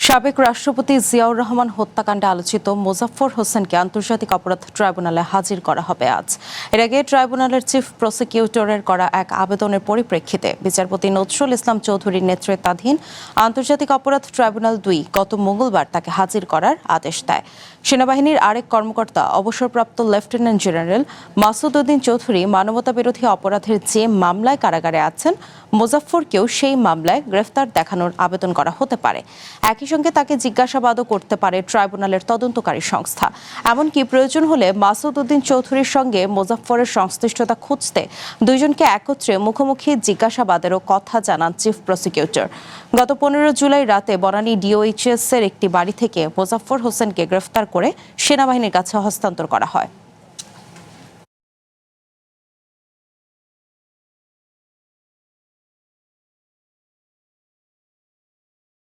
সাবেক রাষ্ট্রপতি জিয়াউর রহমান হত্যাকাণ্ডে আলোচিত মোজাফফর হোসেনকে আন্তর্জাতিক অপরাধ ট্রাইব্যুনালে হাজির করা হবে আজ। এর আগে ট্রাইব্যুনালের চিফ প্রসিকিউটরের করা এক আবেদনের পরিপ্রেক্ষিতে বিচারপতি নজরুল ইসলাম চৌধুরীর নেতৃত্বাধীন আন্তর্জাতিক অপরাধ ট্রাইব্যুনাল ২ গত মঙ্গলবার তাকে হাজির করার আদেশ দেয়। সেনাবাহিনীর আরেক কর্মকর্তা অবসরপ্রাপ্ত লেফটেন্যান্ট জেনারেল মাসুদ উদ্দিন চৌধুরী মানবতাবিরোধী অপরাধের যে মামলায় কারাগারে আছেন, মোজাফফরকেও সেই মামলায় গ্রেফতার দেখানোর আবেদন করা হতে পারে। একই সঙ্গে তাকে জিজ্ঞাসাবাদও করতে পারে ট্রাইব্যুনালের তদন্তকারী সংস্থা। এমনকি প্রয়োজন হলে মাসুদ উদ্দিন চৌধুরীর সঙ্গে মোজাফফরের সংশ্লিষ্টতা খুঁজতে দুইজনকে একত্রে মুখোমুখি জিজ্ঞাসাবাদেরও কথা জানান চিফ প্রসিকিউটর। গত 15 জুলাই রাতে বনানী ডিওএইচএস এর একটি বাড়ি থেকে মোজাফফর হোসেনকে গ্রেফতার করে সেনাবাহিনীর কাছে হস্তান্তর করা হয়।